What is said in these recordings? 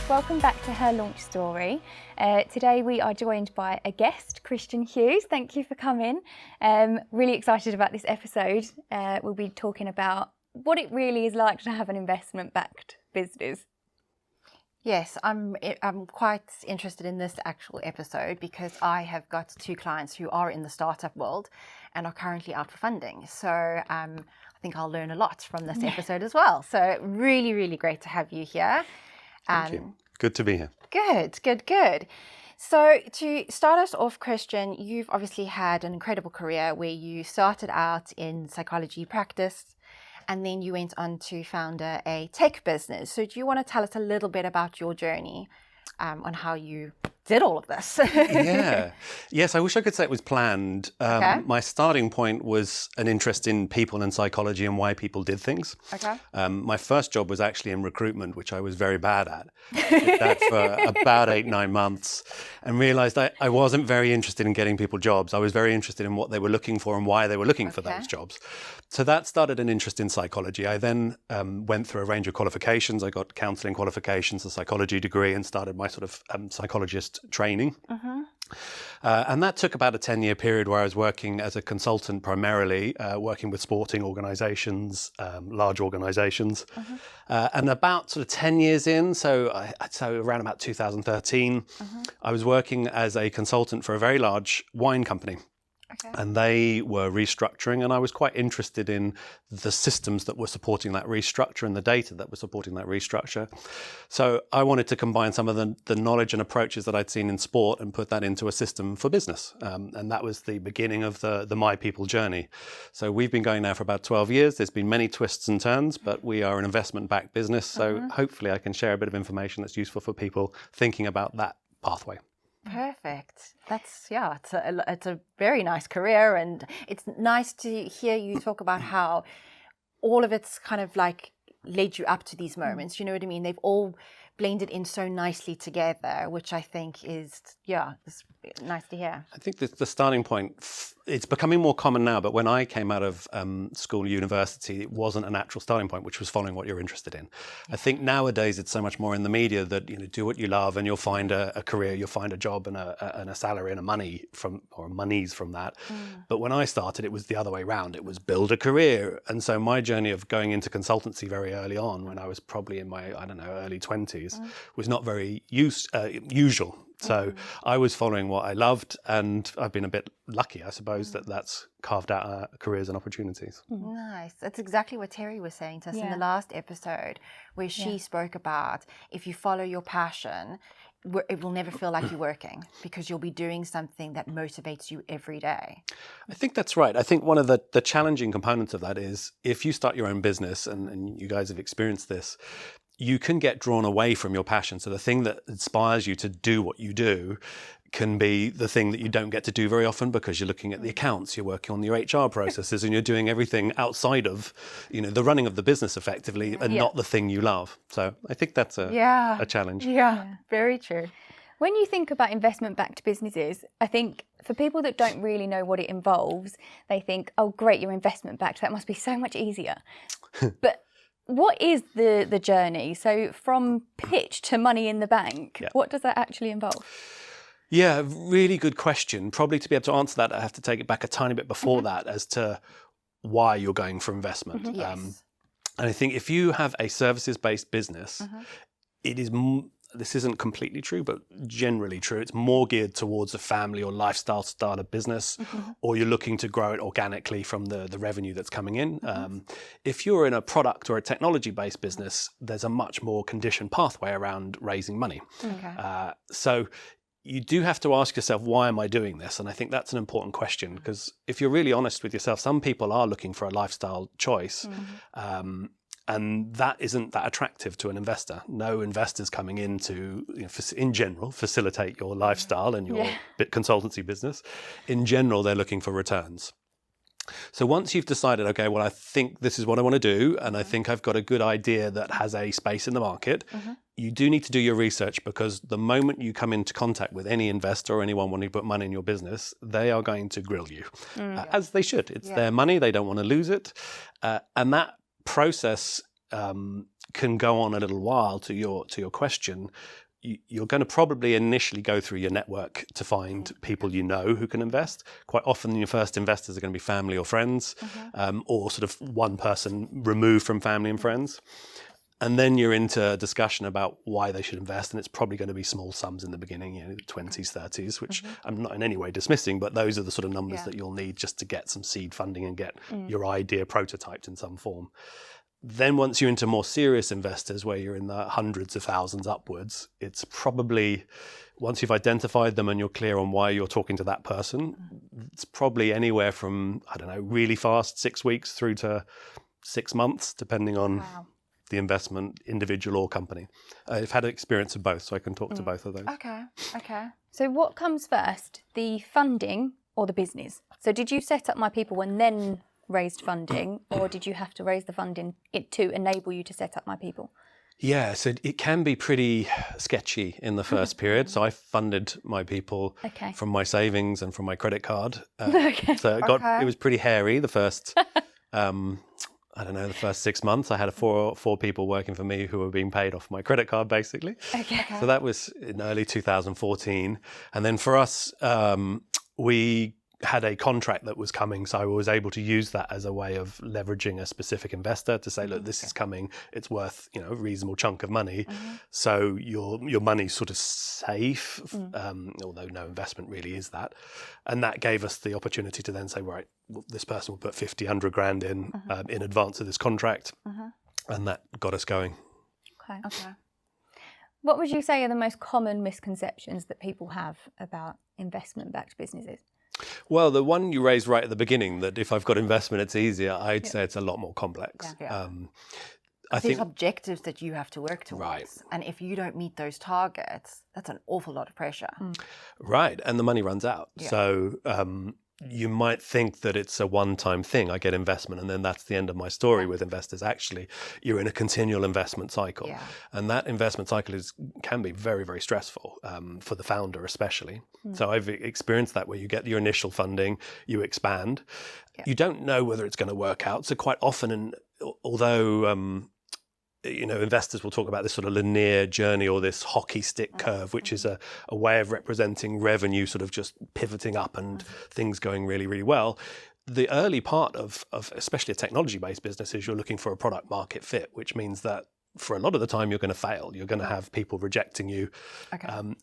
Welcome back to Her Launch Story. Today we are joined by a guest, Christian Hughes. Thank you for coming. Really excited about this episode. We'll be talking about what it really is like to have an investment-backed business. Yes, I'm quite interested in this actual episode because I have got two clients who are in the startup world and are currently out for funding. So I think I'll learn a lot from this episode as well. So really, really great to have you here. Thank you. Good to be here. Good. So to start us off, Christian, you've obviously had an incredible career where you started out in psychology practice and then you went on to found a tech business. So do you want to tell us a little bit about your journey on how you did all of this? Yes, I wish I could say it was planned. Okay. My starting point was an interest in people and psychology and why people did things. Okay. My first job was actually in recruitment, which I was very bad at. Did that for about 8-9 months and realized I wasn't very interested in getting people jobs. I was very interested in what they were looking for and why they were looking for those jobs. So that started an interest in psychology. I then went through a range of qualifications. I got counselling qualifications, a psychology degree, and started my sort of psychologist training. And that took about a 10-year period where I was working as a consultant primarily, working with sporting organisations, large organisations. And about sort of 10 years in, so around about 2013, I was working as a consultant for a very large wine company. And they were restructuring, and I was quite interested in the systems that were supporting that restructure and the data that was supporting that restructure. So I wanted to combine some of the knowledge and approaches that I'd seen in sport and put that into a system for business. And that was the beginning of the My People journey. So we've been going now for about 12 years. There's been many twists and turns, but we are an investment-backed business. So hopefully I can share a bit of information that's useful for people thinking about that pathway. Perfect. That's it's a very nice career, and it's nice to hear you talk about how all of it's kind of like led you up to these moments. You know what I mean? They've all blended in so nicely together, which I think is it's nice to hear. I think the starting point, it's becoming more common now, but when I came out of school, university, it wasn't a natural starting point, which was following what you're interested in. I think nowadays it's so much more in the media that, do what you love and you'll find a career, you'll find a job and a salary and monies from that. But when I started, it was the other way around. It was build a career. And so my journey of going into consultancy very early on, when I was probably in my, early 20s, was not very usual. So I was following what I loved, and I've been a bit lucky, I suppose, that's carved out careers and opportunities. Nice. That's exactly what Terry was saying to us in the last episode, where she spoke about if you follow your passion, it will never feel like you're working because you'll be doing something that motivates you every day. I think that's right. I think one of the challenging components of that is if you start your own business, and you guys have experienced this, you can get drawn away from your passion. So the thing that inspires you to do what you do can be the thing that you don't get to do very often because you're looking at the accounts, you're working on your HR processes, and you're doing everything outside of, the running of the business effectively, and not the thing you love. So I think that's a challenge. Yeah, very true. When you think about investment-backed businesses, I think for people that don't really know what it involves, they think, oh, great, you're investment-backed. That must be so much easier. But what is the journey? So from pitch to money in the bank, what does that actually involve? Yeah, really good question. Probably to be able to answer that, I have to take it back a tiny bit before that as to why you're going for investment. And I think if you have a services-based business, it is this isn't completely true, but generally true. It's more geared towards a family or lifestyle style of business, or you're looking to grow it organically from the revenue that's coming in. If you're in a product or a technology-based business, there's a much more conditioned pathway around raising money. So you do have to ask yourself, why am I doing this? And I think that's an important question, because if you're really honest with yourself, some people are looking for a lifestyle choice. And that isn't that attractive to an investor. No investor's coming in to, in general, facilitate your lifestyle and your consultancy business. In general, they're looking for returns. So once you've decided, okay, well, I think this is what I want to do, and I think I've got a good idea that has a space in the market, you do need to do your research, because the moment you come into contact with any investor or anyone wanting to put money in your business, they are going to grill you, as they should. It's their money. They don't want to lose it. And that process can go on a little while. To your question, you're going to probably initially go through your network to find people you know who can invest. Quite often your first investors are going to be family or friends, or sort of one person removed from family and friends. And then you're into a discussion about why they should invest, and it's probably going to be small sums in the beginning, 20s, 30s, which I'm not in any way dismissing, but those are the sort of numbers that you'll need just to get some seed funding and get your idea prototyped in some form. Then once you're into more serious investors, where you're in the hundreds of thousands upwards, it's probably, once you've identified them and you're clear on why you're talking to that person, it's probably anywhere from, I don't know, really fast, 6 weeks through to 6 months, depending on the investment, individual or company. I've had experience of both, so I can talk to both of those. Okay. So what comes first, the funding or the business? So did you set up My People and then raised funding, or did you have to raise the funding to enable you to set up My People? Yeah, so it can be pretty sketchy in the first period. So I funded My People from my savings and from my credit card. So it was pretty hairy the first I don't know, the first 6 months. I had four people working for me who were being paid off my credit card, basically. So that was in early 2014. And then for us, we had a contract that was coming, so I was able to use that as a way of leveraging a specific investor to say, look, this is coming, it's worth a reasonable chunk of money, so your money's sort of safe, although no investment really is that. And that gave us the opportunity to then say, right, well, this person will put 50, 100 grand in advance of this contract, and that got us going. Okay. What would you say are the most common misconceptions that people have about investment-backed businesses? Well, the one you raised right at the beginning, that if I've got investment, it's easier, I'd say it's a lot more complex. I think there's objectives that you have to work towards. Right. And if you don't meet those targets, that's an awful lot of pressure. Right. And the money runs out. Yeah. So you might think that it's a one-time thing. I get investment and then that's the end of my story with investors. Actually, you're in a continual investment cycle. Yeah. And that investment cycle can be very, very stressful for the founder especially. So I've experienced that, where you get your initial funding, you expand. Yeah. You don't know whether it's going to work out. So quite often, and although investors will talk about this sort of linear journey or this hockey stick curve, which is a way of representing revenue sort of just pivoting up and things going really, really well. The early part of especially a technology-based business is you're looking for a product market fit, which means that for a lot of the time you're going to fail. You're going to have people rejecting you,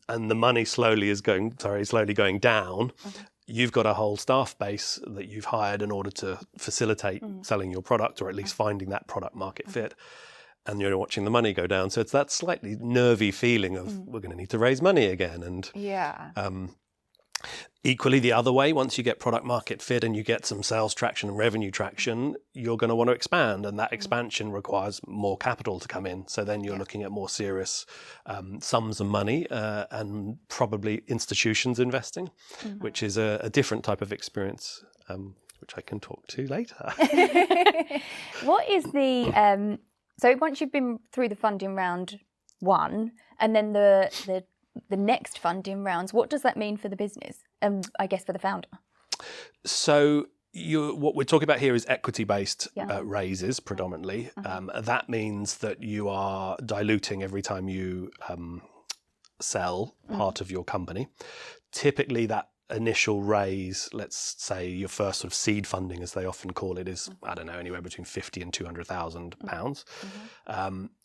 and the money slowly going down. You've got a whole staff base that you've hired in order to facilitate selling your product, or at least finding that product market fit. And you're watching the money go down. So it's that slightly nervy feeling of we're going to need to raise money again. And equally the other way, once you get product market fit and you get some sales traction and revenue traction, you're going to want to expand. And that expansion requires more capital to come in. So then you're looking at more serious sums of money and probably institutions investing, which is a different type of experience, which I can talk to later. What is the... So once you've been through the funding round one, and then the next funding rounds, what does that mean for the business? I guess for the founder. So what we're talking about here is equity-based raises predominantly. That means that you are diluting every time you sell part of your company. Typically that initial raise, let's say your first sort of seed funding, as they often call it, is, I don't know, anywhere between 50 and 200,000 pounds.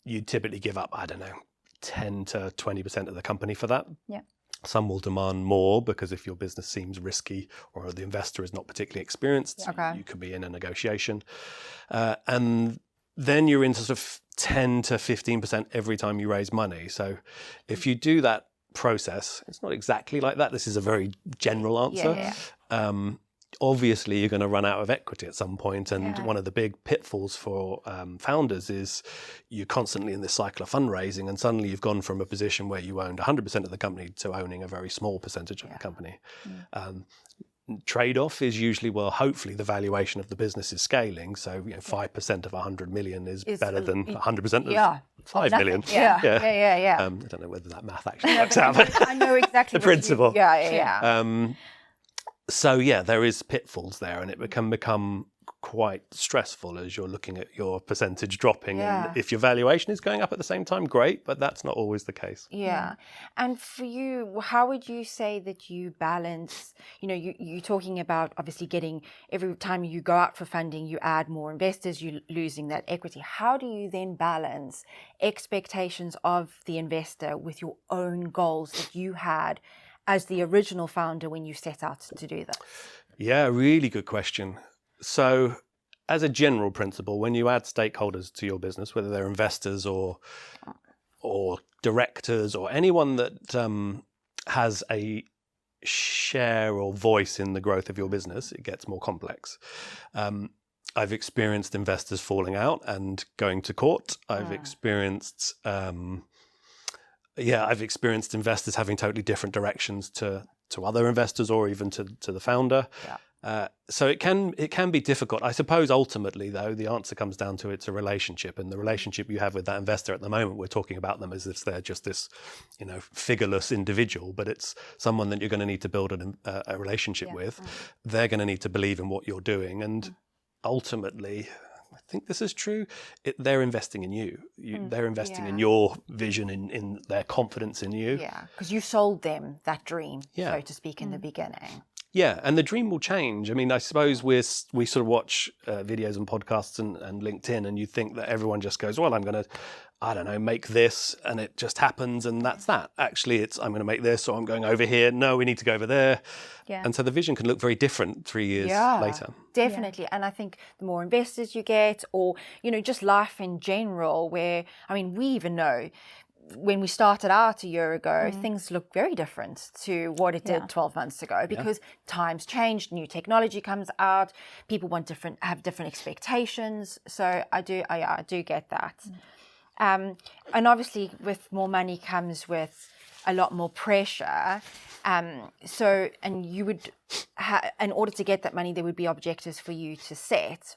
You typically give up, I don't know, 10 to 20% of the company for that. Yeah. Some will demand more because if your business seems risky or the investor is not particularly experienced, you could be in a negotiation. And then you're into sort of 10 to 15% every time you raise money. So if you do that process, it's not exactly like that. This is a very general answer. Obviously, you're going to run out of equity at some point, and one of the big pitfalls for founders is you're constantly in this cycle of fundraising, and suddenly you've gone from a position where you owned 100% of the company to owning a very small percentage of the company. Trade-off is usually, well, hopefully the valuation of the business is scaling, so 5% of 100 million is better than 100% of 5 million. I don't know whether that math actually works out, but I know exactly the principle. So there is pitfalls there, and it can become quite stressful as you're looking at your percentage dropping. Yeah. And if your valuation is going up at the same time, great, but that's not always the case. Yeah. And for you, how would you say that you balance, you're talking about obviously getting, every time you go out for funding, you add more investors, you're losing that equity. How do you then balance expectations of the investor with your own goals that you had as the original founder when you set out to do this? Yeah, really good question. So as a general principle, when you add stakeholders to your business, whether they're investors or directors or anyone that has a share or voice in the growth of your business, it gets more complex. I've experienced investors falling out and going to court. I've experienced investors having totally different directions to other investors or even to the founder. Yeah. So it can be difficult. I suppose ultimately, though, the answer comes down to it's a relationship, and the relationship you have with that investor at the moment, we're talking about them as if they're just this, figureless individual, but it's someone that you're going to need to build a relationship with. They're going to need to believe in what you're doing, and ultimately, I think this is true. They're investing in you. They're investing in your vision, in their confidence in you. Yeah, because you sold them that dream, Yeah. so to speak, in the beginning. Yeah, and the dream will change. I mean, I suppose we sort of watch videos and podcasts and LinkedIn, and you think that everyone just goes, well, I'm going to, I don't know, make this, and it just happens, and that's that. Actually, it's I'm going to make this, or I'm going over here. No, we need to go over there. Yeah. And so the vision can look very different 3 years later. Definitely. Yeah. And I think the more investors you get, or, just life in general, where, we even know, when we started out a year ago, things look very different to what it did 12 months ago, because times changed, new technology comes out, people have different expectations. So I do get that. And obviously with more money comes with a lot more pressure. And you would, in order to get that money, there would be objectives for you to set.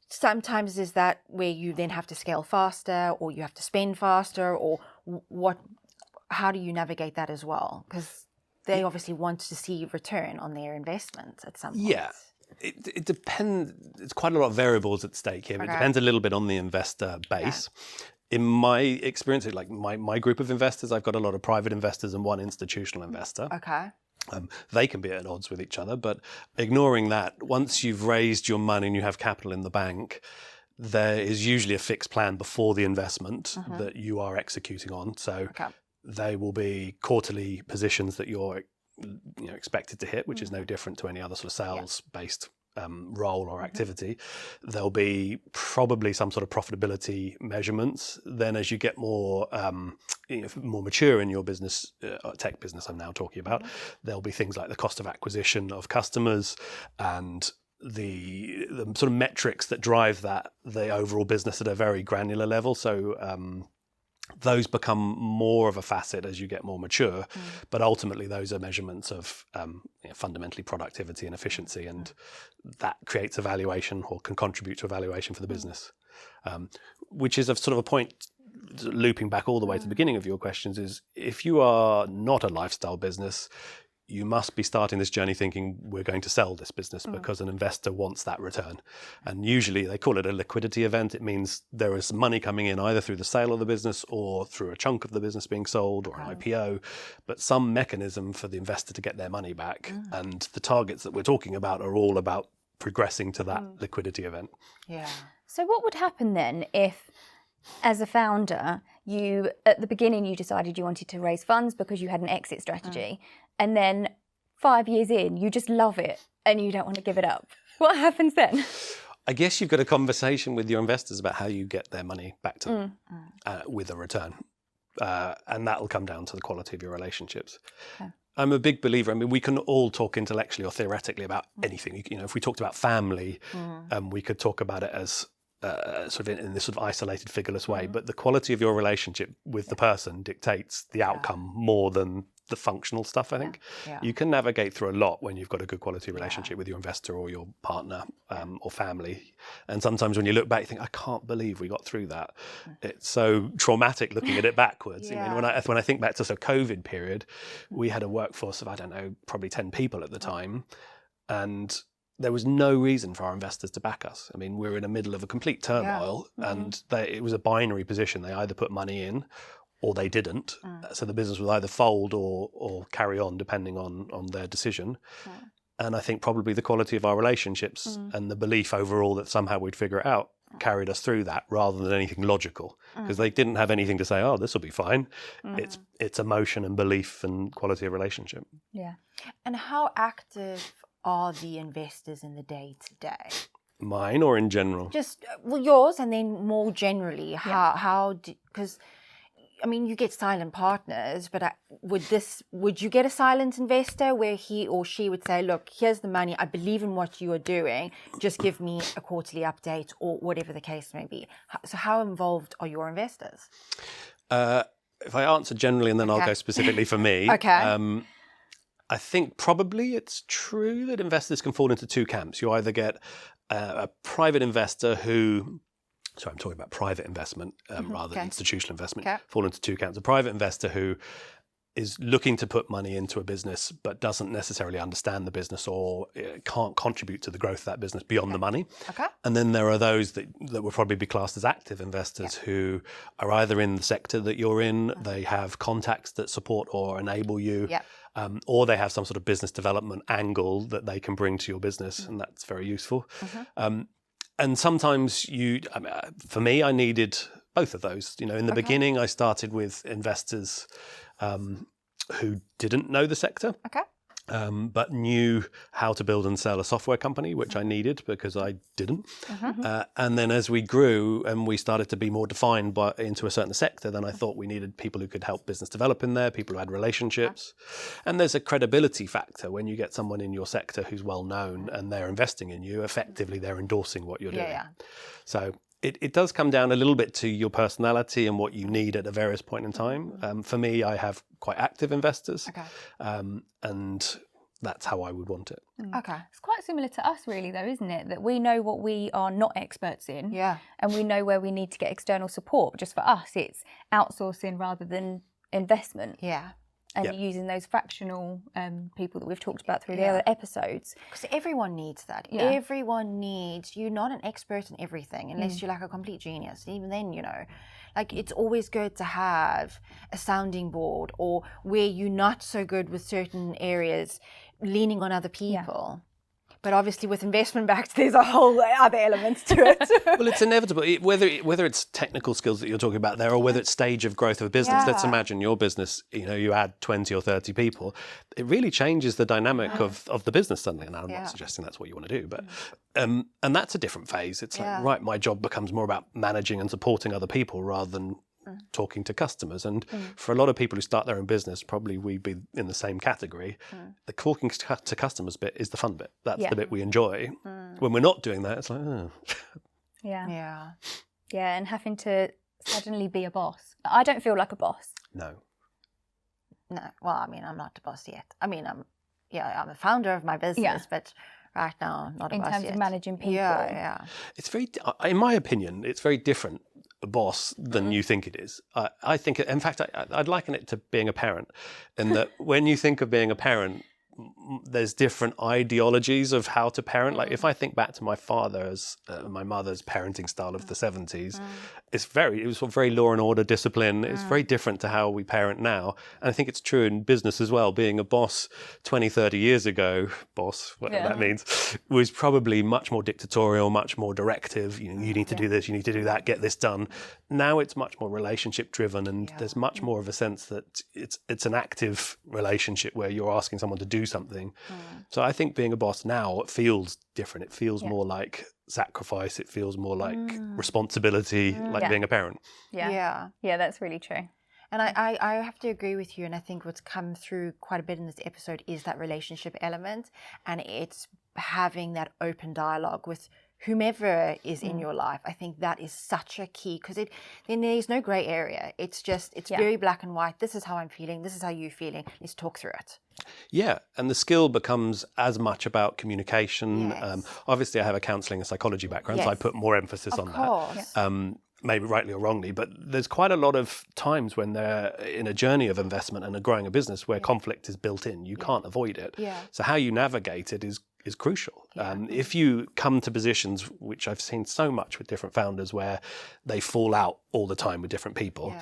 Sometimes is that where you then have to scale faster, or you have to spend faster, or how do you navigate that as well? Because they obviously want to see return on their investment at some point. Yeah, it depends. It's quite a lot of variables at stake here. But it depends a little bit on the investor base. Yeah. In my experience, like my group of investors, I've got a lot of private investors and one institutional investor. Okay. They can be at odds with each other, but ignoring that, once you've raised your money and you have capital in the bank, there is usually a fixed plan before the investment that you are executing on. So they will be quarterly positions that you're expected to hit, which is no different to any other sort of sales-based role or activity. There'll be probably some sort of profitability measurements. Then as you get more more mature in your business, tech business I'm now talking about, there'll be things like the cost of acquisition of customers and the sort of metrics that drive the overall business at a very granular level. So those become more of a facet as you get more mature, but ultimately those are measurements of fundamentally productivity and efficiency, and that creates a valuation or can contribute to a valuation for the business, which is a sort of a point, looping back all the way to the beginning of your questions, is if you are not a lifestyle business, you must be starting this journey thinking we're going to sell this business because an investor wants that return. And usually they call it a liquidity event. It means there is money coming in either through the sale of the business or through a chunk of the business being sold or an IPO, but some mechanism for the investor to get their money back. And the targets that we're talking about are all about progressing to that liquidity event. Yeah. So what would happen then if, as a founder, at the beginning you decided you wanted to raise funds because you had an exit strategy, and then 5 years in you just love it and you don't want to give it up? What happens then? I guess you've got a conversation with your investors about how you get their money back to them with a return, and that will come down to the quality of your relationships. Okay. I'm a big believer. I mean, we can all talk intellectually or theoretically about anything. If we talked about family, we could talk about it as sort of in this sort of isolated, figureless way, but the quality of your relationship with the person dictates the outcome more than the functional stuff, I think. Yeah. You can navigate through a lot when you've got a good quality relationship with your investor or your partner or family. And sometimes when you look back, you think, I can't believe we got through that. It's so traumatic looking at it backwards. I mean, when I think back to the COVID period, we had a workforce of, I don't know, probably 10 people at the time. And there was no reason for our investors to back us. I mean, we're in the middle of a complete turmoil, and it was a binary position. They either put money in or they didn't. So the business would either fold or carry on, depending on their decision. And I think probably the quality of our relationships and the belief overall that somehow we'd figure it out carried us through that, rather than anything logical, because they didn't have anything to say, oh, this will be fine. It's emotion and belief and quality of relationship. Yeah. And how active are the investors in the day-to-day? Mine or in general? Just, yours, and then more generally, because I mean, you get silent partners, but would you get a silent investor where he or she would say, look, here's the money, I believe in what you are doing, just give me a quarterly update, or whatever the case may be? So how involved are your investors? If I answer generally and then I'll go specifically for me. I think probably it's true that investors can fall into two camps. You either get a private investor who... So I'm talking about private investment rather than institutional investment. Fall into two camps. A private investor who is looking to put money into a business but doesn't necessarily understand the business or can't contribute to the growth of that business beyond the money. And then there are those that would probably be classed as active investors who are either in the sector that you're in, they have contacts that support or enable you, or they have some sort of business development angle that they can bring to your business, and that's very useful. And sometimes for me, I needed both of those. You know, in the beginning, I started with investors who didn't know the sector, but knew how to build and sell a software company, which I needed because I didn't. And then as we grew and we started to be more defined into a certain sector, then I thought we needed people who could help business develop in there, people who had relationships. And there's a credibility factor when you get someone in your sector who's well known and they're investing in you. Effectively, they're endorsing what you're doing. So it does come down a little bit to your personality and what you need at a various point in time. For me, I have quite active investors, and that's how I would want it. It's quite similar to us, really, though, isn't it? That we know what we are not experts in, and we know where we need to get external support. Just for us, it's outsourcing rather than investment. And using those fractional people that we've talked about through the other episodes. Because everyone needs that. Everyone needs, you're not an expert in everything unless you're like a complete genius. Even then, you know, like it's always good to have a sounding board, or where you're not so good with certain areas, leaning on other people. But obviously with investment backed, there's a whole other elements to it. Well, it's inevitable. Whether it's technical skills that you're talking about there, or whether it's stage of growth of a business. Let's imagine your business, you know, you add 20 or 30 people. It really changes the dynamic of the business suddenly. And I'm not suggesting that's what you want to do, but and that's a different phase. It's like, right, my job becomes more about managing and supporting other people rather than talking to customers. And for a lot of people who start their own business, probably we'd be in the same category. The talking to customers bit is the fun bit. That's the bit we enjoy. When we're not doing that, it's like, oh. And having to suddenly be a boss. I don't feel like a boss. No. Well, I mean, I'm not a boss yet. I mean, I'm a founder of my business, but right now, not a boss yet. In terms of managing people. It's very, in my opinion, it's very different a boss than you think it is. I think, in fact, I'd liken it to being a parent, in that when you think of being a parent, there's different ideologies of how to parent. Like if I think back to my father's, my mother's parenting style of the 70s, it was very law and order, discipline. It's very different to how we parent now. And I think it's true in business as well. Being a boss 20, 30 years ago, whatever that means, was probably much more dictatorial, much more directive. You know, you need to do this, you need to do that, get this done. Now it's much more relationship driven, and there's much more of a sense that it's an active relationship where you're asking someone to do something. So I think being a boss now, it feels different. It feels more like sacrifice. It feels more like responsibility, like being a parent. Yeah, that's really true. And I have to agree with you. And I think what's come through quite a bit in this episode is that relationship element, and it's having that open dialogue with whomever is in your life. I think that is such a key, because then there's no gray area. It's very black and white. This is how I'm feeling. This is how you're feeling. Let's talk through it. Yeah, and the skill becomes as much about communication. Yes. Obviously, I have a counselling and psychology background, so I put more emphasis on that. Maybe rightly or wrongly, but there's quite a lot of times when they're in a journey of investment and are growing a business where conflict is built in. You can't avoid it. So how you navigate it is is crucial. If you come to positions, which I've seen so much with different founders, where they fall out all the time with different people,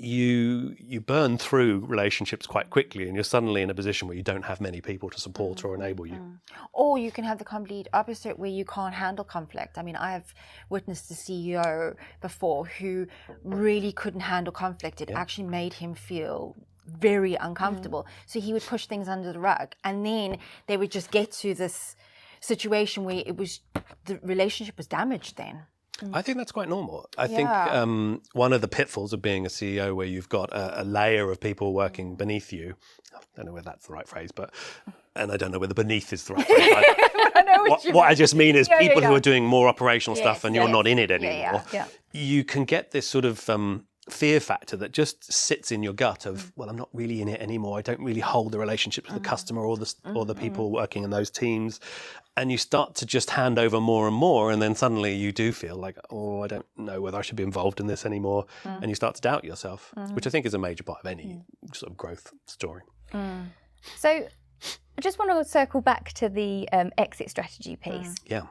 you burn through relationships quite quickly, and you're suddenly in a position where you don't have many people to support or enable you. Or you can have the complete opposite, where you can't handle conflict. I mean, I have witnessed a CEO before who really couldn't handle conflict. It actually made him feel very uncomfortable. So he would push things under the rug, and then they would just get to this situation where the relationship was damaged then. I think that's quite normal. I think one of the pitfalls of being a CEO, where you've got a layer of people working beneath you, I don't know whether that's the right phrase, and I don't know whether beneath is the right phrase. I know what I just mean is people who are doing more operational stuff and you're not in it anymore. You can get this sort of fear factor that just sits in your gut of, well, I'm not really in it anymore. I don't really hold the relationship with the customer or the people working in those teams. And you start to just hand over more and more, and then suddenly you do feel like, oh, I don't know whether I should be involved in this anymore. And you start to doubt yourself, which I think is a major part of any sort of growth story. So I just want to circle back to the exit strategy piece. Yeah.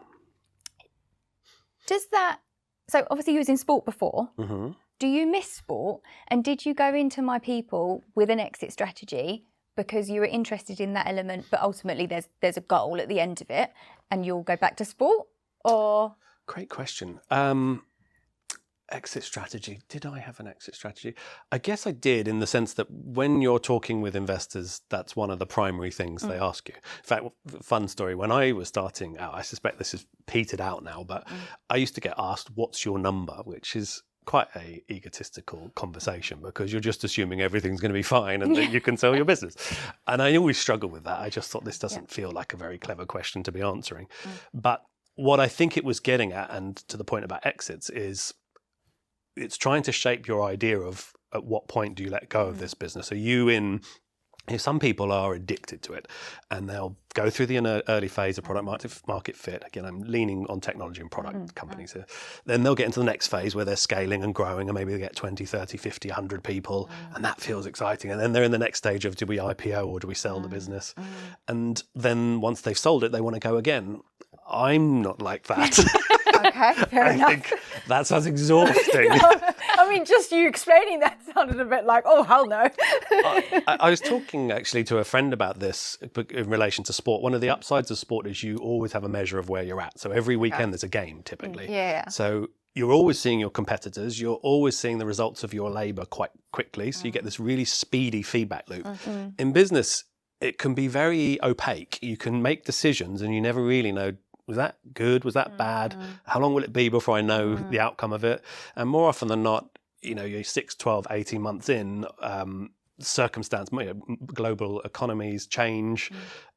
So obviously you was in sport before. Do you miss sport? And did you go into My People with an exit strategy because you were interested in that element, but ultimately there's a goal at the end of it, and you'll go back to sport? Or Great question. Exit strategy. Did I have an exit strategy? I guess I did, in the sense that when you're talking with investors, that's one of the primary things they ask you. In fact, fun story, when I was starting out, I suspect this is petered out now, but I used to get asked, what's your number? Which is quite a egotistical conversation, because you're just assuming everything's going to be fine and that you can sell your business. And I always struggled with that. I just thought, this doesn't feel like a very clever question to be answering. But what I think it was getting at, and to the point about exits, is it's trying to shape your idea of at what point do you let go of this business. Are you in... Some people are addicted to it, and they'll go through the early phase of product market fit. Again, I'm leaning on technology and product companies here. Then they'll get into the next phase where they're scaling and growing, and maybe they get 20, 30, 50, 100 people, and that feels exciting. And then they're in the next stage of, do we IPO or do we sell the business? And then once they've sold it, they want to go again. I'm not like that. Okay, fair enough. I think that sounds exhausting. I mean, just you explaining that sounded a bit like, oh, hell no. I was talking actually to a friend about this in relation to sport. One of the upsides of sport is you always have a measure of where you're at. So every weekend there's a game, typically. So you're always seeing your competitors. You're always seeing the results of your labour quite quickly. So you get this really speedy feedback loop. In business, it can be very opaque. You can make decisions and you never really know, was that good? Was that bad? How long will it be before I know the outcome of it? And more often than not, you're 6, 12, 18 months in, global economies change,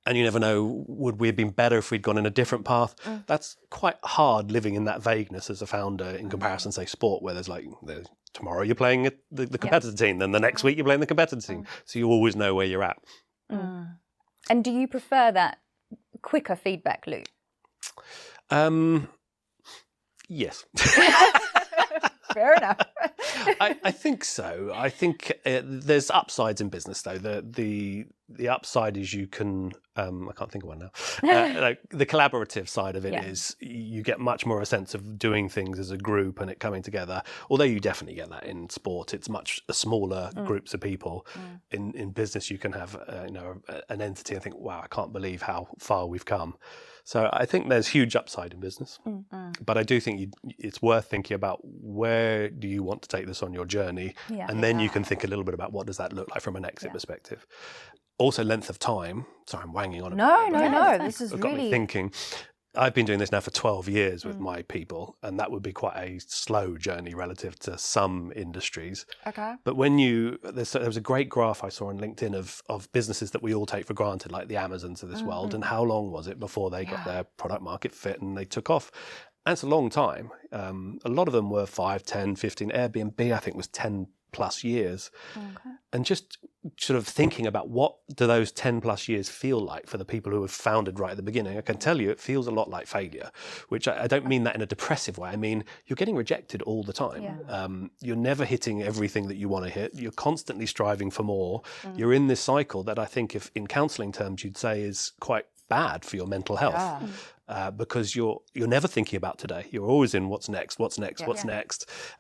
and you never know, would we have been better if we'd gone in a different path? That's quite hard living in that vagueness as a founder in comparison, say, sport, where there's tomorrow you're playing the competitor team, then the next week you're playing the competitor team. So you always know where you're at. And do you prefer that quicker feedback loop? Yes. Fair enough. I think so. I think there's upsides in business, though. The upside is you can, I can't think of one now. The collaborative side of it is you get much more a sense of doing things as a group and it coming together. Although you definitely get that in sport, it's much smaller groups of people. In business, you can have an entity and think, wow, I can't believe how far we've come. So I think there's huge upside in business, but I do think it's worth thinking about where do you want to take this on your journey, and then you can think a little bit about what does that look like from an exit perspective. Also, length of time. Sorry, I'm wanging on. No. This is got me thinking. I've been doing this now for 12 years with My People, and that would be quite a slow journey relative to some industries. Okay. But when there was a great graph I saw on LinkedIn of businesses that we all take for granted, like the Amazons of this world, and how long was it before they got their product market fit and they took off? And it's a long time. A lot of them were 5, 10, 15. Airbnb, I think, was 10 plus years. And just sort of thinking about what do those 10 plus years feel like for the people who have founded right at the beginning. I can tell you it feels a lot like failure, which I don't mean that in a depressive way. I mean, you're getting rejected all the time. You're never hitting everything that you want to hit. You're constantly striving for more. You're in this cycle that I think, if in counselling terms you'd say is quite bad for your mental health. Yeah. Because you're never thinking about today. You're always in what's next,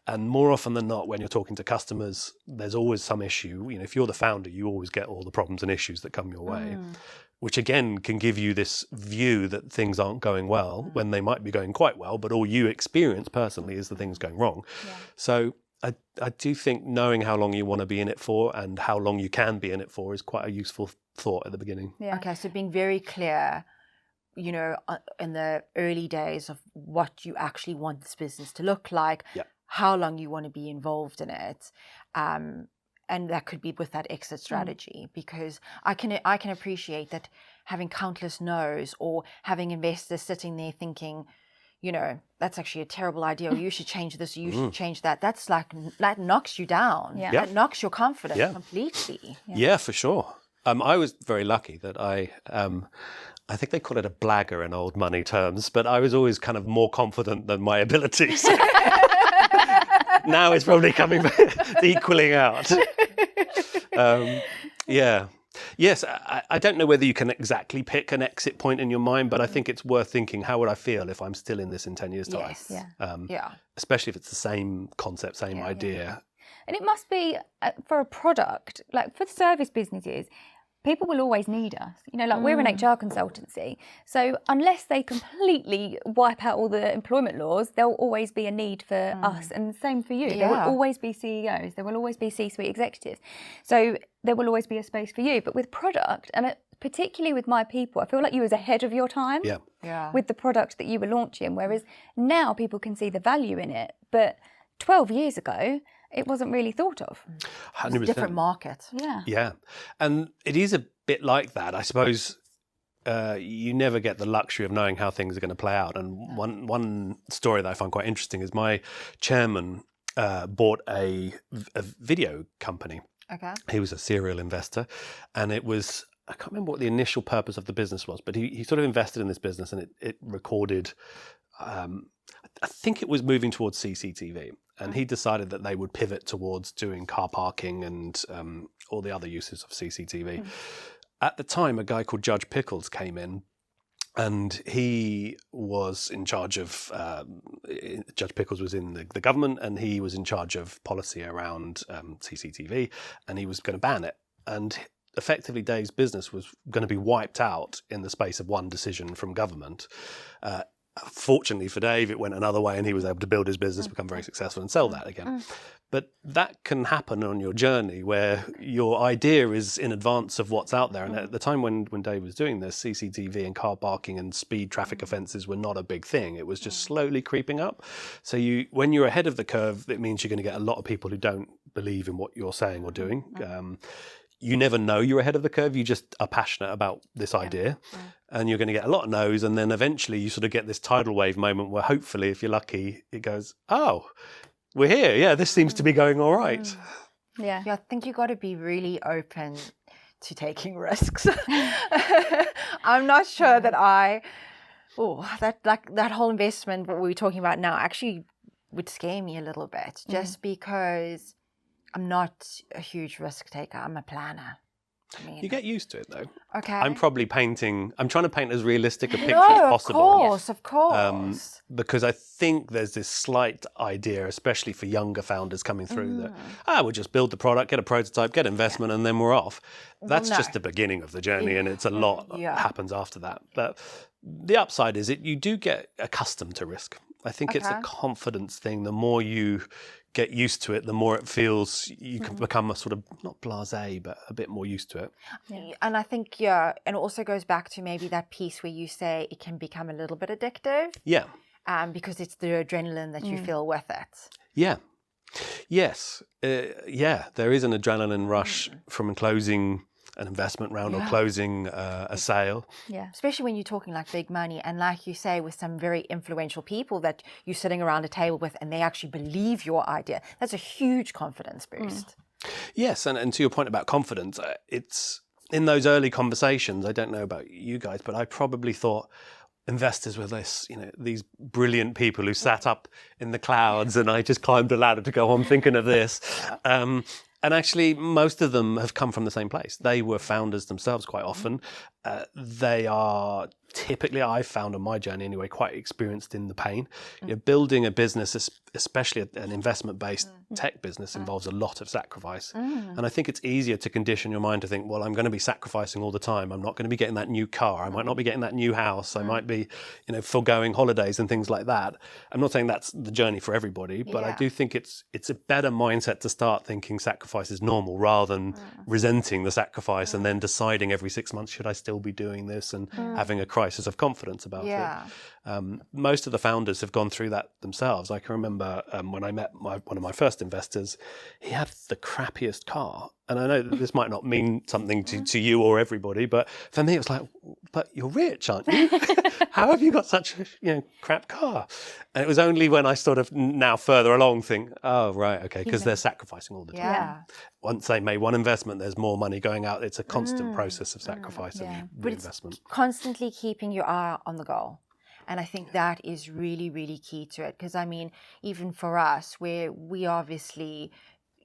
and more often than not, when you're talking to customers, there's always some issue. If you're the founder, you always get all the problems and issues that come your way, which again can give you this view that things aren't going well when they might be going quite well, but all you experience personally is the things going wrong. Yeah. So I do think knowing how long you want to be in it for and how long you can be in it for is quite a useful thought at the beginning. Yeah. Okay, so being very clear, in the early days of what you actually want this business to look like, how long you want to be involved in it, and that could be with that exit strategy. Because I can appreciate that having countless no's or having investors sitting there thinking, that's actually a terrible idea, or you should change this, or you should change that. That knocks you down. Yeah. That knocks your confidence completely. Yeah, for sure. I was very lucky that I think they call it a blagger in old money terms, but I was always kind of more confident than my abilities. Now it's probably equaling out. Yes, I don't know whether you can exactly pick an exit point in your mind, but I think it's worth thinking, how would I feel if I'm still in this in 10 years' time? Yes. Especially if it's the same concept, same idea. Yeah. And it must be for a product, like for the service businesses, people will always need us. We're an HR consultancy. So unless they completely wipe out all the employment laws, there'll always be a need for us. And the same for you. Yeah. There will always be CEOs. There will always be C-suite executives. So there will always be a space for you. But with product, and particularly with My People, I feel like you was ahead of your time with the product that you were launching. Whereas now people can see the value in it. But 12 years ago, it wasn't really thought of. 100%. It's a different market. Yeah. And it is a bit like that. I suppose you never get the luxury of knowing how things are going to play out. And one story that I find quite interesting is my chairman bought a video company. Okay. He was a serial investor, and it was, I can't remember what the initial purpose of the business was, but he sort of invested in this business, and it recorded, I think it was moving towards CCTV. And he decided that they would pivot towards doing car parking and all the other uses of CCTV. At the time, a guy called Judge Pickles came in, and he was in charge of, Judge Pickles was in the government, and he was in charge of policy around CCTV, and he was going to ban it. And effectively, Dave's business was going to be wiped out in the space of one decision from government. Fortunately for Dave, it went another way, and he was able to build his business, become very successful, and sell that again. But that can happen on your journey where your idea is in advance of what's out there. And at the time when Dave was doing this, CCTV and car parking and speed traffic offences were not a big thing. It was just slowly creeping up. So when you're ahead of the curve, it means you're going to get a lot of people who don't believe in what you're saying or doing. You never know you're ahead of the curve. You just are passionate about this idea, and you're going to get a lot of no's. And then eventually you sort of get this tidal wave moment where hopefully, if you're lucky, it goes, oh, we're here. Yeah, this seems to be going all right. Yeah, I think you got to be really open to taking risks. I'm not sure that that whole investment, what we were talking about now, actually would scare me a little bit, just because I'm not a huge risk taker. I'm a planner. You get used to it, though. Okay. I'm trying to paint as realistic a picture as possible. Of course. Because I think there's this slight idea, especially for younger founders coming through, that we'll just build the product, get a prototype, get investment, and then we're off. That's just the beginning of the journey, and it's a lot that happens after that. But the upside is you do get accustomed to risk. I think it's a confidence thing. The more you get used to it, the more it feels you can become a sort of, not blasé, but a bit more used to it. Yeah. And I think, and it also goes back to maybe that piece where you say it can become a little bit addictive. Yeah. Because it's the adrenaline that you feel with it. Yeah. Yes. There is an adrenaline rush from closing an investment round or closing a sale. Yeah, especially when you're talking like big money, and like you say, with some very influential people that you're sitting around a table with, and they actually believe your idea. That's a huge confidence boost. Yes, and to your point about confidence, it's in those early conversations. I don't know about you guys, but I probably thought investors were these brilliant people who sat up in the clouds, and I just climbed a ladder to go on thinking of this. And actually, most of them have come from the same place. They were founders themselves quite often. They are typically, I've found on my journey anyway, quite experienced in the pain. Building a business, especially an investment-based tech business, involves a lot of sacrifice. And I think it's easier to condition your mind to think, well, I'm going to be sacrificing all the time. I'm not going to be getting that new car. I might not be getting that new house. I might be, foregoing holidays and things like that. I'm not saying that's the journey for everybody, but I do think it's a better mindset to start thinking sacrifice is normal rather than resenting the sacrifice and then deciding every 6 months, should I still be doing this, and having a crisis of confidence about it. Most of the founders have gone through that themselves. I can remember when I met one of my first investors, he had the crappiest car. And I know that this might not mean something to you or everybody, but for me it was like, but you're rich, aren't you? How have you got such a crap car? And it was only when I sort of now further along think, oh, right, okay, because they're sacrificing all the time. Once they made one investment, there's more money going out. It's a constant process of sacrifice and reinvestment. But it's constantly keeping your eye on the goal. And I think that is really, really key to it. Because, I mean, even for us, where we obviously,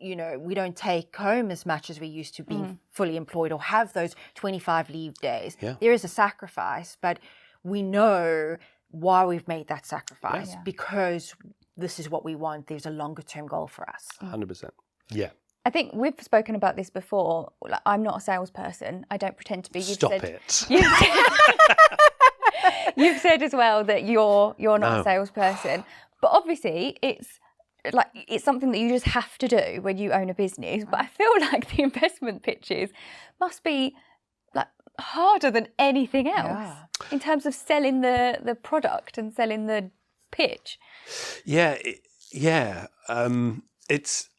we don't take home as much as we used to be fully employed or have those 25 leave days. There is a sacrifice, but we know why we've made that sacrifice because this is what we want. There's a longer term goal for us. 100%. Yeah. I think we've spoken about this before. Like, I'm not a salesperson. I don't pretend to be. Stop it. You've said as well that you're not a salesperson, but obviously it's something that you just have to do when you own a business. But I feel like the investment pitches must be like harder than anything else in terms of selling the product and selling the pitch.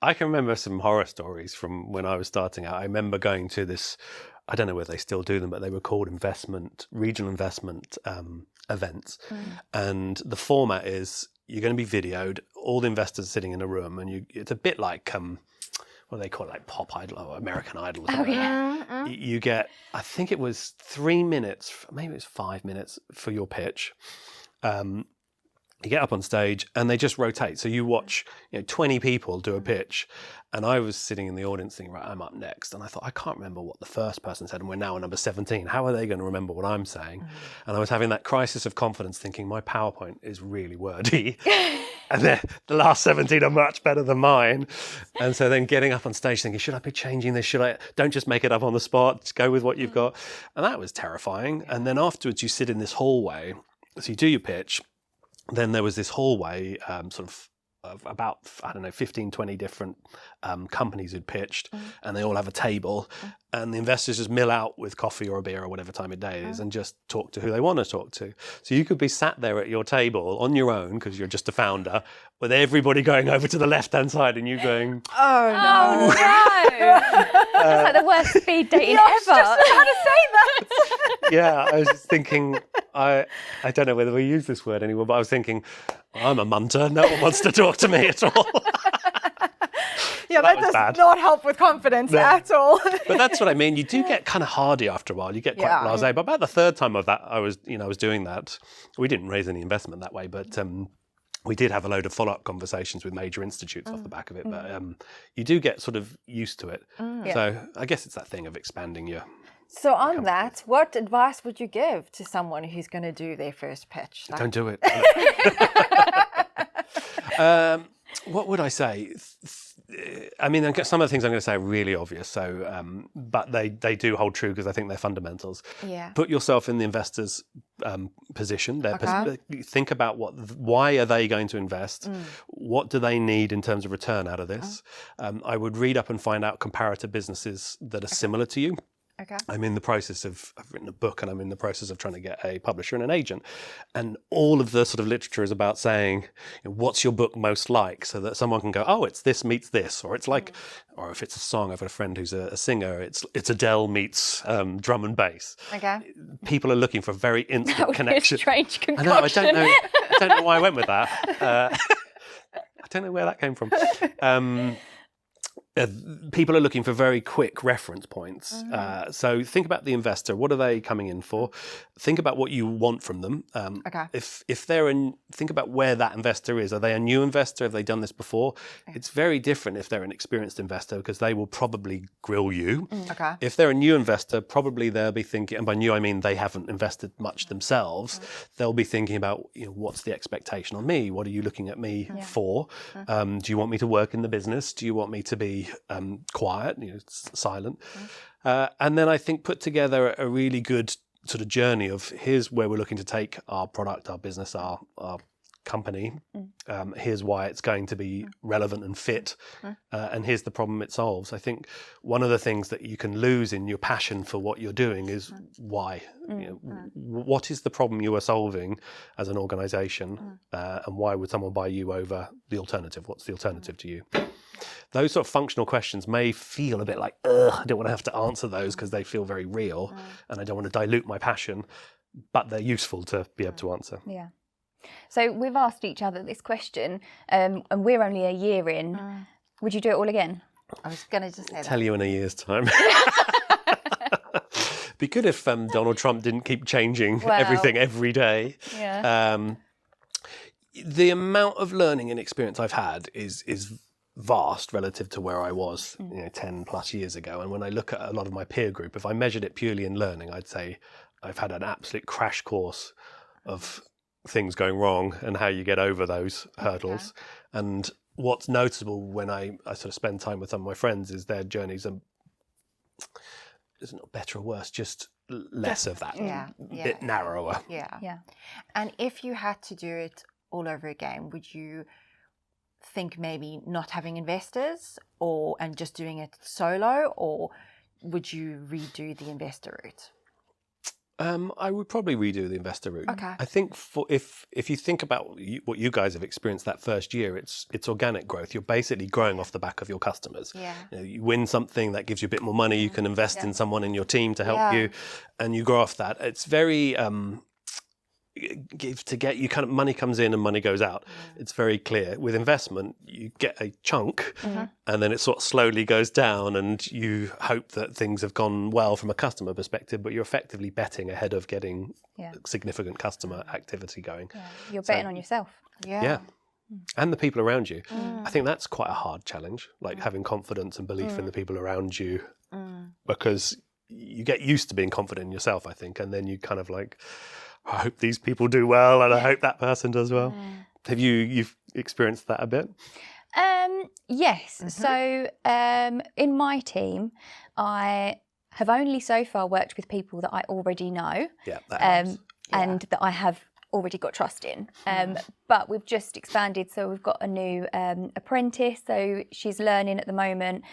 I can remember some horror stories from when I was starting out. I remember going to this, I don't know whether they still do them, but they were called regional investment events. And the format is you're going to be videoed, all the investors sitting in a room, and it's a bit like, what do they call it, like Pop Idol or American Idol or something. You get, I think it was 3 minutes, maybe it was 5 minutes for your pitch. You get up on stage and they just rotate. So you watch 20 people do a pitch. And I was sitting in the audience thinking, right, I'm up next. And I thought, I can't remember what the first person said. And we're now on number 17. How are they going to remember what I'm saying? And I was having that crisis of confidence thinking my PowerPoint is really wordy. And then the last 17 are much better than mine. And so then getting up on stage thinking, should I be changing this? Don't just make it up on the spot, just go with what you've got. And that was terrifying. And then afterwards you sit in this hallway. So you do your pitch. Then there was this hallway of about, 15, 20 different companies who'd pitched, and they all have a table, and the investors just mill out with coffee or a beer or whatever time of day it is and just talk to who they want to talk to. So you could be sat there at your table on your own, because you're just a founder, with everybody going over to the left-hand side and you going, oh no. It's like the worst speed dating ever. I was just about to say that. Yeah, I was just thinking, I don't know whether we use this word anymore, but I was thinking, I'm a munter. No one wants to talk to me at all. Yeah, that does not help with confidence at all. But that's what I mean. You do get kind of hardy after a while. You get quite blasé. But about the third time of that, I was doing that. We didn't raise any investment that way, but we did have a load of follow-up conversations with major institutes off the back of it. But you do get sort of used to it. So I guess it's that thing of expanding your. So on that, what advice would you give to someone who's going to do their first pitch? Don't do it. What would I say? I mean, some of the things I'm going to say are really obvious. So, but they do hold true because I think they're fundamentals. Yeah. Put yourself in the investor's position. Think about why are they going to invest? What do they need in terms of return out of this? I would read up and find out comparative businesses that are similar to you. Okay. I've written a book and I'm in the process of trying to get a publisher and an agent. And all of the sort of literature is about saying, what's your book most like? So that someone can go, oh, it's this meets this. Or it's like, or if it's a song, I've got a friend who's a singer, it's Adele meets drum and bass. Okay. People are looking for a very instant connection. A strange concoction. I don't know why I went with that. I don't know where that came from. people are looking for very quick reference points. So think about the investor. What are they coming in for? Think about what you want from them. If they're think about where that investor is. Are they a new investor? Have they done this before? It's very different if they're an experienced investor, because they will probably grill you. If they're a new investor, probably they'll be thinking, and by new I mean they haven't invested much themselves. They'll be thinking about, what's the expectation on me? What are you looking at me for? Do you want me to work in the business? Do you want me to be quiet, silent? And then I think put together a really good sort of journey of, here's where we're looking to take our product, our business, our company. Here's why it's going to be relevant and fit, and here's the problem it solves. I think one of the things that you can lose in your passion for what you're doing is why. What is the problem you are solving as an organisation, and why would someone buy you over the alternative? What's the alternative to you? Those sort of functional questions may feel a bit like, I don't want to have to answer those because they feel very real, and I don't want to dilute my passion, but they're useful to be able to answer. Yeah. So we've asked each other this question, and we're only a year in. Would you do it all again? I was going to just say that. Tell you in a year's time. Be good if Donald Trump didn't keep changing everything every day. Yeah. The amount of learning and experience I've had is vast relative to where I was 10 plus years ago. And when I look at a lot of my peer group, if I measured it purely in learning, I'd say I've had an absolute crash course of things going wrong and how you get over those hurdles. And what's noticeable when I sort of spend time with some of my friends is their journeys are, it's not better or worse, just less of that, bit narrower. Yeah. And if you had to do it all over again, would you think maybe not having investors and just doing it solo, or would you redo the investor route? I would probably redo the investor route. Okay. I think if you think about what you guys have experienced that first year, it's organic growth. You're basically growing off the back of your customers. Yeah. You win something that gives you a bit more money. You can invest in someone in your team to help you, and you grow off that. It's very give to get. You kind of, money comes in and money goes out. It's very clear. With investment, you get a chunk, and then it sort of slowly goes down, and you hope that things have gone well from a customer perspective, but you're effectively betting ahead of getting significant customer activity going. Yeah. You're betting on yourself. Yeah. And the people around you. I think that's quite a hard challenge, like having confidence and belief in the people around you, because you get used to being confident in yourself, I think, and then you kind of like, I hope these people do well, and I hope that person does well. Have you've experienced that a bit? Yes. So in my team, I have only so far worked with people that I already know, and that I have already got trust in. But we've just expanded, so we've got a new apprentice, so she's learning at the moment.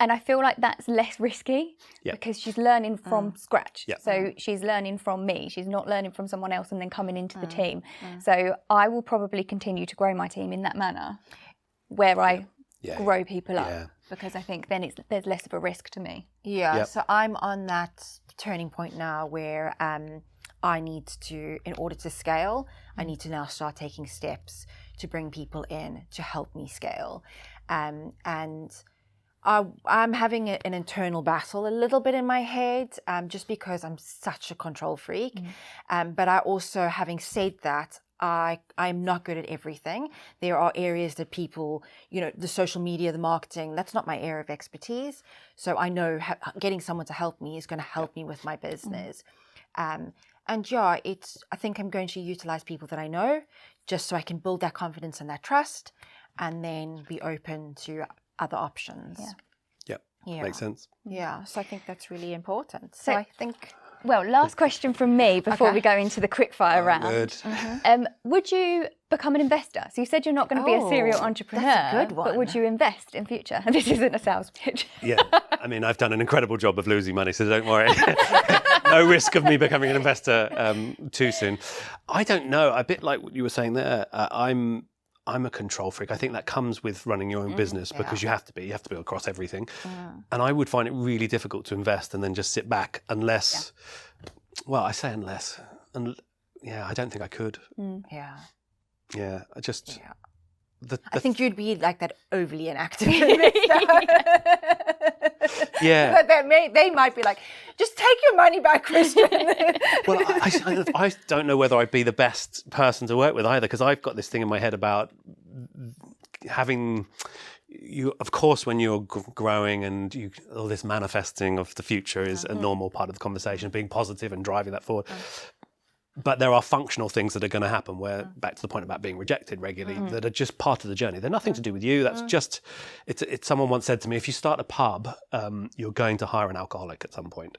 And I feel like that's less risky because she's learning from scratch. So she's learning from me. She's not learning from someone else and then coming into the team. So I will probably continue to grow my team in that manner, where I grow people up, because I think then there's less of a risk to me. So I'm on that turning point now where I need to, in order to scale, I need to now start taking steps to bring people in to help me scale. And I'm having an internal battle a little bit in my head, just because I'm such a control freak. But I also, having said that, I'm not good at everything. There are areas that people, the social media, the marketing, that's not my area of expertise. So I know getting someone to help me is going to help me with my business. And I think I'm going to utilize people that I know, just so I can build that confidence and that trust, and then be open to other options. Makes sense. So I think that's really important. So I think... Well, last question from me before we go into the quickfire round. Good. Would you become an investor? So you said you're not going to be a serial entrepreneur, that's a good one. But would you invest in future? This isn't a sales pitch. I mean, I've done an incredible job of losing money, so don't worry. No risk of me becoming an investor too soon. I don't know. A bit like what you were saying there. I'm a control freak. I think that comes with running your own business, because you have to be across everything. And I would find it really difficult to invest and then just sit back unless, I say unless, and I don't think I could. I just, I think you'd be like that overly inactive investor. Yeah. They might be like, just take your money back, Christian. Well, I don't know whether I'd be the best person to work with either, because I've got this thing in my head about having you. Of course, when you're growing and all this manifesting of the future is a normal part of the conversation, being positive and driving that forward. But there are functional things that are going to happen where, back to the point about being rejected regularly, that are just part of the journey. They're nothing to do with you. That's just, it's someone once said to me, if you start a pub, you're going to hire an alcoholic at some point,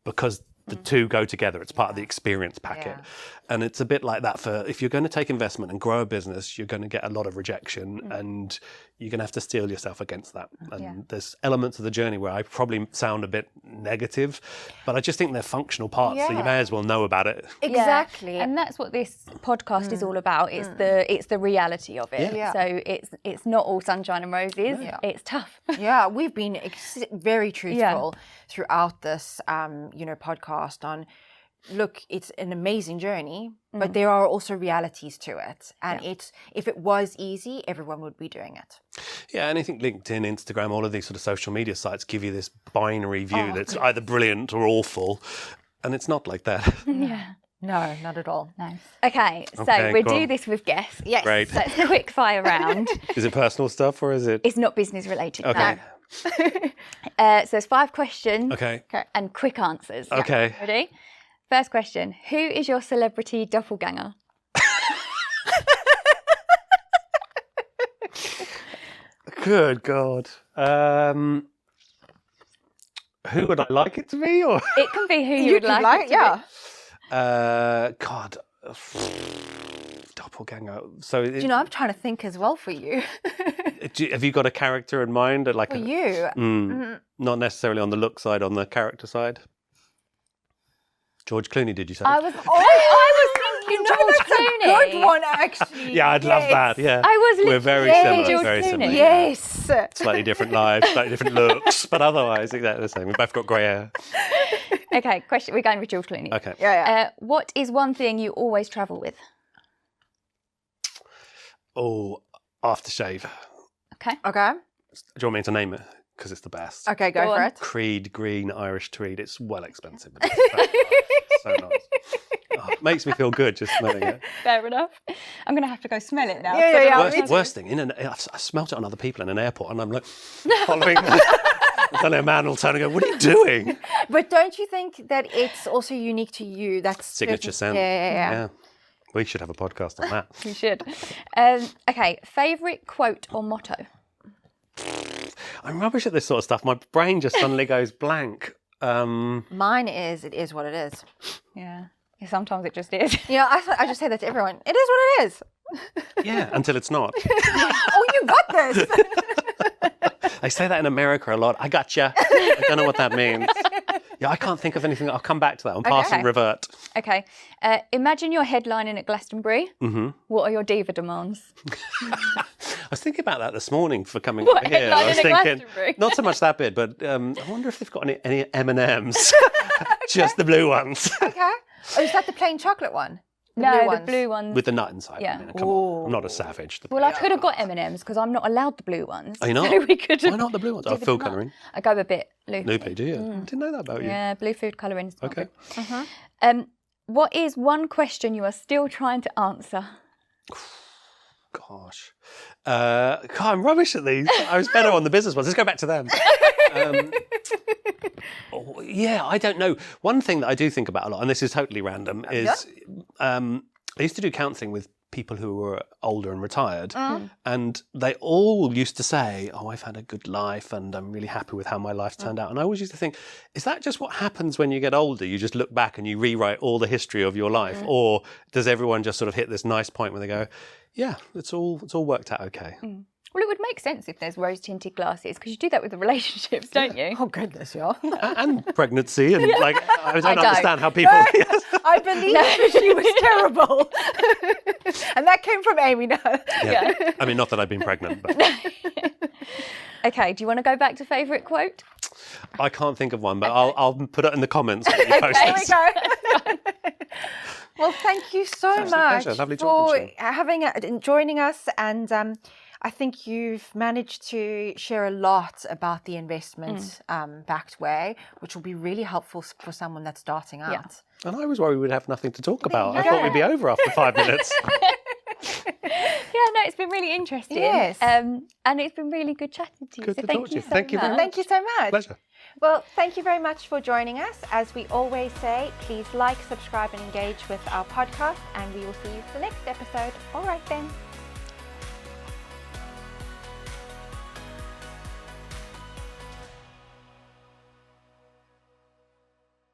because the two go together. It's part of the experience packet. Yeah. And it's a bit like that for, if you're going to take investment and grow a business, you're going to get a lot of rejection and you're going to have to steel yourself against that. And there's elements of the journey where I probably sound a bit negative, but I just think they're functional parts, so you may as well know about it. Exactly. And that's what this podcast is all about. It's the reality of it. Yeah. So it's not all sunshine and roses. It's tough. Yeah, we've been very truthful throughout this, podcast on, look, it's an amazing journey, but there are also realities to it. And if it was easy, everyone would be doing it. Yeah, and I think LinkedIn, Instagram, all of these sort of social media sites give you this binary view that's either brilliant or awful, and it's not like that. Yeah. No, not at all. No. Okay, so Okay, we go do on. this with guests. Yes. Great. So it's a quick fire round. Is it personal stuff or is it? It's not business related. Okay. So there's 5 questions Okay. and quick answers. Okay. Ready? First question. Who is your celebrity doppelganger? Good God. Who would I like it to be? Or It can be who you would like. It to be. God. Doppelganger. So, Do you know, I'm trying to think as well for you. have you got a character in mind? Like For you. not necessarily on the look side, on the character side. George Clooney, did you say? I was thinking George Clooney. Good one, actually. Yeah, I'd love that. Yeah, I was we're very literally similar. George Very Clooney. similar. Yes. Slightly different lives, slightly different looks, but otherwise exactly the same. We've both got grey hair. Okay, question. We're going with George Clooney. Okay. Yeah. What is one thing you always travel with? Oh, aftershave. Okay. Okay. Do you want me to name it? Because it's the best. Okay, go Go for on. it. Creed Green Irish Tweed. It's well expensive, but it's so nice. Oh, it makes me feel good just smelling it. Fair enough. I'm going to have to go smell it now. Yeah, so I yeah, don't yeah. know. Worst thing, I smelt it on other people in an airport, and I'm like following. Suddenly a man will turn and go, "What are you doing?" But don't you think that it's also unique to you? That's Signature scent. Yeah. We should have a podcast on that. You should. Okay, favourite quote or motto? I'm rubbish at this sort of stuff. My brain just suddenly goes blank. Mine is, it is what it is. Yeah. Sometimes it just is. Yeah, I just say that to everyone. It is what it is. Yeah, until it's not. Oh, you got this. I say that in America a lot. I gotcha. I don't know what that means. Yeah, I can't think of anything. I'll come back to that. Pass and revert. Okay. Imagine you're headlining at Glastonbury. Mm-hmm. What are your diva demands? I was thinking about that this morning for coming What, over here. I was headlining at thinking, Glastonbury? not so much that bit, but I wonder if they've got any M&Ms. Just the blue ones. Okay. Oh, is that the plain chocolate one? The blue ones. With the nut inside. Yeah. I mean, come on. I'm not a savage. Well, I could have got M&Ms because I'm not allowed the blue ones. Are you not? So we could have Why not the blue ones? Oh, divvied food them up. colouring. I go a bit loopy. Loopy, do you? I didn't know that about you. Yeah, blue food colouring is not Okay. good. What is one question you are still trying to answer? Gosh. God, I'm rubbish at these. I was better on the business ones. Let's go back to them. Yeah, I don't know. One thing that I do think about a lot, and this is totally random, is I used to do counselling with people who were older and retired, and they all used to say, "Oh, I've had a good life and I'm really happy with how my life's turned out." And I always used to think, is that just what happens when you get older? You just look back and you rewrite all the history of your life? Or does everyone just sort of hit this nice point where they go, yeah, it's all worked out okay? Well, it would make sense if there's rose-tinted glasses because you do that with the relationships, don't you? Oh, goodness, yeah. And pregnancy and like, I don't don't. understand how people... I believe that she was terrible. And that came from Amy, no. Yeah. I mean, not that I've been pregnant, but Okay, do you want to go back to favourite quote? I can't think of one, but I'll put it in the comments when you post There we this. go. Well, thank you so Absolute much pleasure. Lovely talking for to you. joining us. And I think you've managed to share a lot about the investment backed way, which will be really helpful for someone that's starting out. Yeah. And I was worried we'd have nothing to talk about. I Yeah. thought we'd be over after 5 minutes. Yeah, no, it's been really interesting. Yes. And it's been really good chatting to you. Good so to thank talk to you you. so Thank you very much. Thank you so much. Pleasure. Well, thank you very much for joining us. As we always say, please like, subscribe, and engage with our podcast, and we will see you for the next episode. All right then.